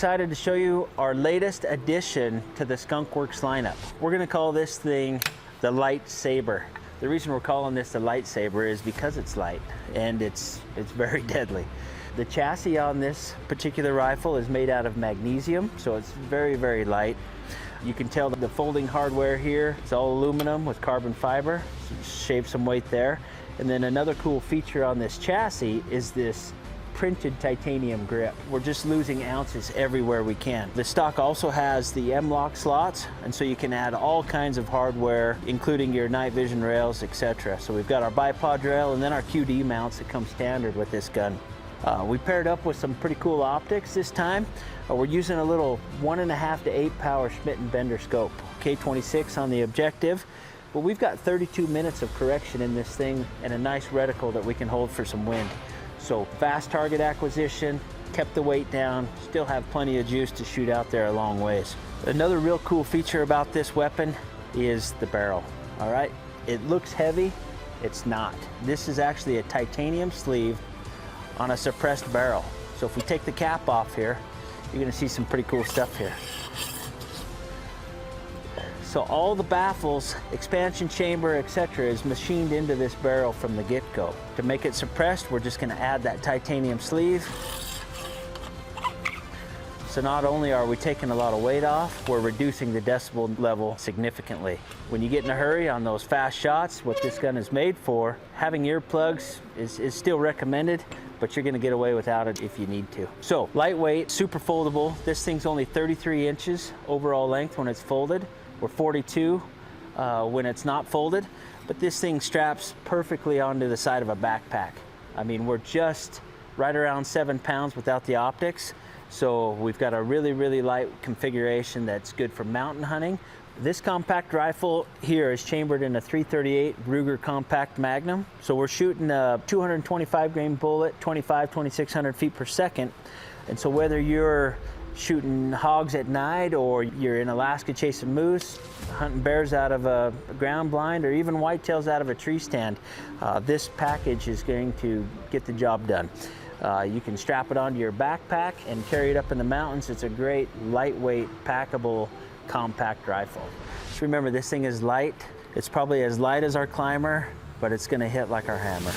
excited to show you our latest addition to the Skunk Works lineup. We're going to call this thing the Lightsaber. The reason we're calling this the Lightsaber is because it's light and it's very deadly. The chassis on this particular rifle is made out of magnesium, so it's very, very light. You can tell the folding hardware here, it's all aluminum with carbon fiber, so shave some weight there. And then another cool feature on this chassis is this printed titanium grip. We're just losing ounces everywhere we can. The stock also has the M-lock slots, and so you can add all kinds of hardware, including your night vision rails, etc. So we've got our bipod rail and then our QD mounts that come standard with this gun. We paired up with some pretty cool optics this time. We're using a little 1.5 to 8 power Schmidt & Bender scope, K26 on the objective. But we've got 32 minutes of correction in this thing and a nice reticle that we can hold for some wind. So fast target acquisition, kept the weight down, still have plenty of juice to shoot out there a long ways. Another real cool feature about this weapon is the barrel, all right? It looks heavy, it's not. This is actually a titanium sleeve on a suppressed barrel. So if we take the cap off here, you're gonna see some pretty cool stuff here. So all the baffles, expansion chamber, etc. is machined into this barrel from the get-go. To make it suppressed, we're just gonna add that titanium sleeve. So not only are we taking a lot of weight off, we're reducing the decibel level significantly. When you get in a hurry on those fast shots, what this gun is made for, having earplugs is still recommended, but you're gonna get away without it if you need to. So lightweight, super foldable. This thing's only 33 inches overall length when it's folded. We're 42 when it's not folded, but this thing straps perfectly onto the side of a backpack. I mean, we're just right around 7 pounds without the optics, so we've got a really, really light configuration that's good for mountain hunting. This compact rifle here is chambered in a .338 Ruger Compact Magnum, so we're shooting a 225 grain bullet, 2600 feet per second, and so whether you're shooting hogs at night or you're in Alaska chasing moose, hunting bears out of a ground blind, or even whitetails out of a tree stand, this package is going to get the job done. You can strap it onto your backpack and carry it up in the mountains. It's a great lightweight, packable, compact rifle. Just remember, this thing is light. It's probably as light as our climber, but it's gonna hit like our hammer.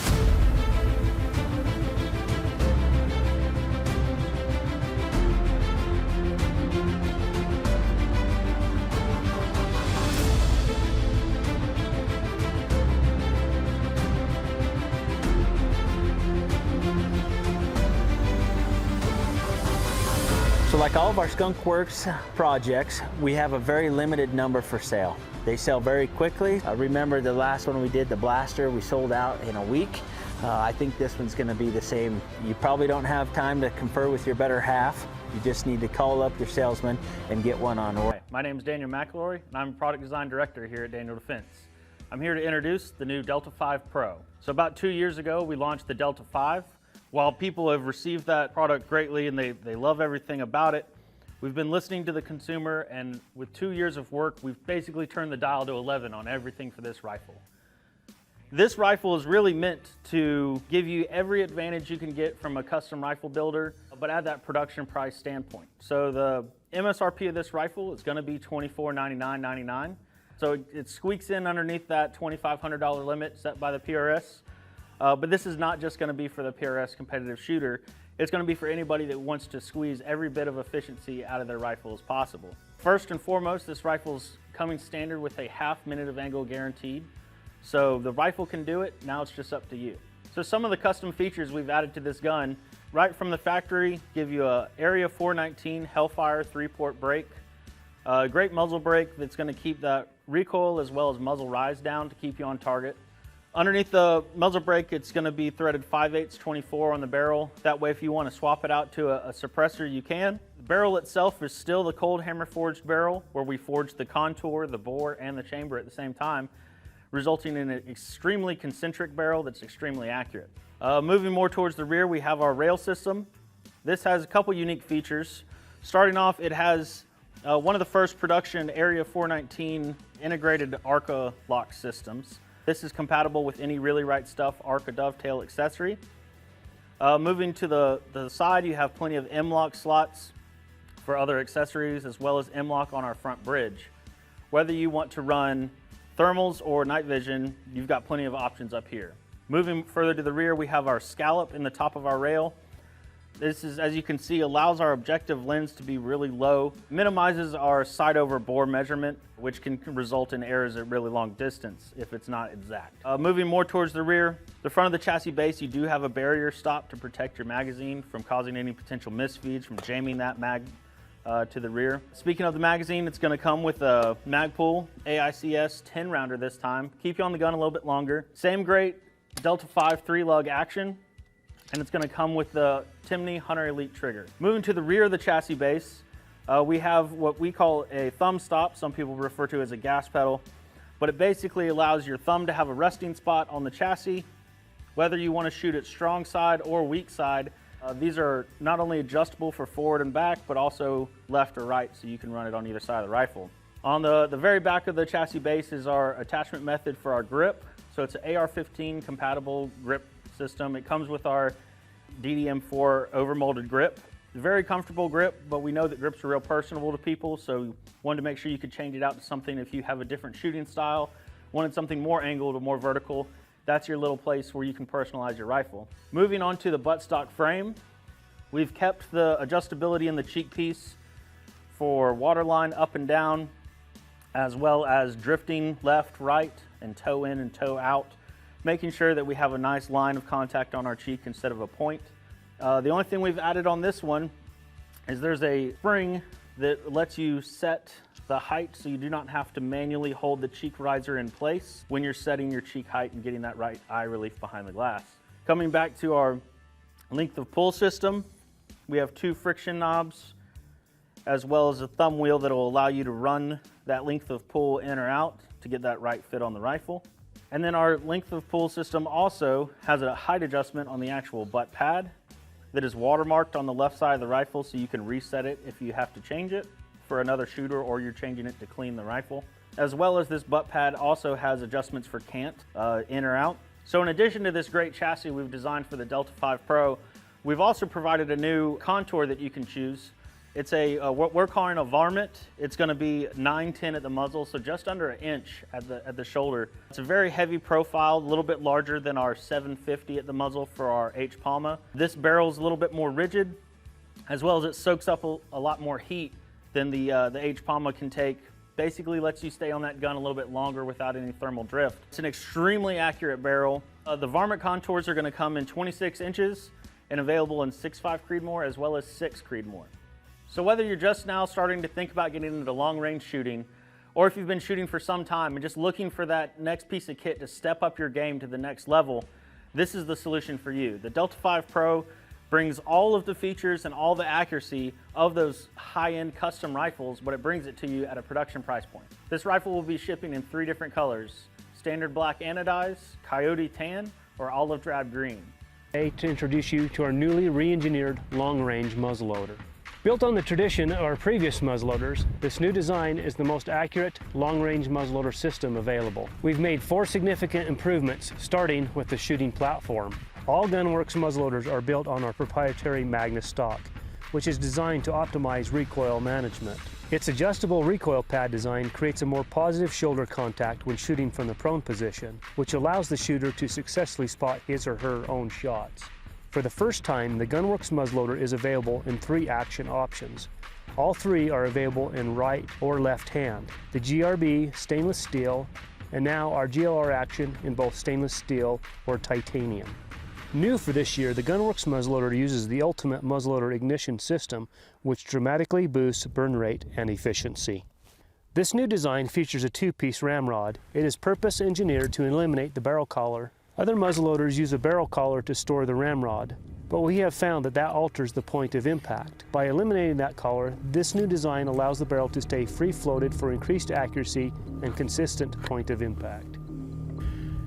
So like all of our Skunk Works projects, we have a very limited number for sale. They sell very quickly. Remember the last one we did, the Blaster, we sold out in a week. I think this one's gonna be the same. You probably don't have time to confer with your better half. You just need to call up your salesman and get one on order. Hi, my name is Daniel McElroy, and I'm Product Design Director here at Daniel Defense. I'm here to introduce the new Delta 5 Pro. So about 2 years ago, we launched the Delta 5. While people have received that product greatly and they love everything about it, we've been listening to the consumer, and with 2 years of work, we've basically turned the dial to 11 on everything for this rifle. This rifle is really meant to give you every advantage you can get from a custom rifle builder, but at that production price standpoint. So the MSRP of this rifle is gonna be $2499.99. So it squeaks in underneath that $2,500 limit set by the PRS. But this is not just going to be for the PRS competitive shooter. It's going to be for anybody that wants to squeeze every bit of efficiency out of their rifle as possible. First and foremost, this rifle's coming standard with a ½ minute of angle guaranteed. So the rifle can do it, now it's just up to you. So some of the custom features we've added to this gun, right from the factory, give you a Area 419 Hellfire 3-port brake, a great muzzle brake that's going to keep that recoil as well as muzzle rise down to keep you on target. Underneath the muzzle brake, it's going to be threaded 5/8 24 on the barrel. That way, if you want to swap it out to a suppressor, you can. The barrel itself is still the cold hammer forged barrel, where we forged the contour, the bore, and the chamber at the same time, resulting in an extremely concentric barrel that's extremely accurate. Moving more towards the rear, we have our rail system. This has a couple unique features. Starting off, it has one of the first production Area 419 integrated ARCA lock systems. This is compatible with any Really Right Stuff ARCA dovetail accessory. Moving to the side, you have plenty of M-lock slots for other accessories, as well as M-LOK on our front bridge. Whether you want to run thermals or night vision, you've got plenty of options up here. Moving further to the rear, we have our scallop in the top of our rail. This is, as you can see, allows our objective lens to be really low, minimizes our side over bore measurement, which can result in errors at really long distance if it's not exact. Moving more towards the rear, the front of the chassis base, you do have a barrier stop to protect your magazine from causing any potential misfeeds from jamming that mag to the rear. Speaking of the magazine, it's going to come with a Magpul AICS 10 rounder this time, keep you on the gun a little bit longer. Same great Delta 5 3-lug action, and it's going to come with the Timney Hunter Elite trigger. Moving to the rear of the chassis base, we have what we call a thumb stop, some people refer to as a gas pedal, but it basically allows your thumb to have a resting spot on the chassis, whether you want to shoot it strong side or weak side. These are not only adjustable for forward and back, but also left or right, so you can run it on either side of the rifle. On the very back of the chassis base is our attachment method for our grip. So it's an AR-15 compatible grip system. It comes with our DDM4 overmolded grip. Very comfortable grip, but we know that grips are real personable to people, so wanted to make sure you could change it out to something if you have a different shooting style, wanted something more angled or more vertical. That's your little place where you can personalize your rifle. Moving on to the buttstock frame, we've kept the adjustability in the cheek piece for waterline up and down, as well as drifting left, right, and toe in and toe out, making sure that we have a nice line of contact on our cheek instead of a point. The only thing we've added on this one is there's a spring that lets you set the height so you do not have to manually hold the cheek riser in place when you're setting your cheek height and getting that right eye relief behind the glass. Coming back to our length of pull system, we have 2 friction knobs as well as a thumb wheel that will allow you to run that length of pull in or out to get that right fit on the rifle. And then our length of pull system also has a height adjustment on the actual butt pad that is watermarked on the left side of the rifle, so you can reset it if you have to change it for another shooter or you're changing it to clean the rifle. As well as this butt pad also has adjustments for cant, in or out. So in addition to this great chassis we've designed for the Delta 5 Pro, we've also provided a new contour that you can choose. It's what we're calling a varmint. It's going to be 9'10" at the muzzle, so just under an inch at the shoulder. It's a very heavy profile, a little bit larger than our 750 at the muzzle for our H Palma. This barrel is a little bit more rigid, as well as it soaks up a lot more heat than the H Palma can take. Basically lets you stay on that gun a little bit longer without any thermal drift. It's an extremely accurate barrel. The varmint contours are going to come in 26 inches and available in 6.5 Creedmoor as well as 6 Creedmoor. So whether you're just now starting to think about getting into long-range shooting, or if you've been shooting for some time and just looking for that next piece of kit to step up your game to the next level, this is the solution for you. The Delta 5 Pro brings all of the features and all the accuracy of those high-end custom rifles, but it brings it to you at a production price point. This rifle will be shipping in 3 different colors: standard black anodized, coyote tan, or olive drab green. Today to introduce you to our newly re-engineered long-range muzzleloader. Built on the tradition of our previous muzzleloaders, this new design is the most accurate long-range muzzleloader system available. We've made 4 significant improvements, starting with the shooting platform. All Gunworks muzzleloaders are built on our proprietary Magnus stock, which is designed to optimize recoil management. Its adjustable recoil pad design creates a more positive shoulder contact when shooting from the prone position, which allows the shooter to successfully spot his or her own shots. For the first time, the Gunworks muzzleloader is available in 3 action options. All 3 are available in right or left hand. The GRB stainless steel, and now our GLR action in both stainless steel or titanium. New for this year, the Gunworks muzzleloader uses the ultimate muzzleloader ignition system, which dramatically boosts burn rate and efficiency. This new design features a 2-piece ramrod. It is purpose engineered to eliminate the barrel collar. Other muzzleloaders use a barrel collar to store the ramrod, but we have found that alters the point of impact. By eliminating that collar, this new design allows the barrel to stay free-floated for increased accuracy and consistent point of impact.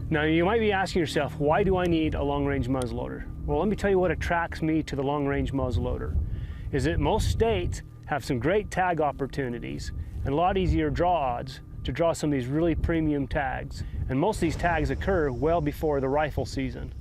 Now you might be asking yourself, why do I need a long-range muzzleloader? Well, let me tell you what attracts me to the long-range muzzleloader. Is that most states have some great tag opportunities and a lot easier draw odds to draw some of these really premium tags. And most of these tags occur well before the rifle season.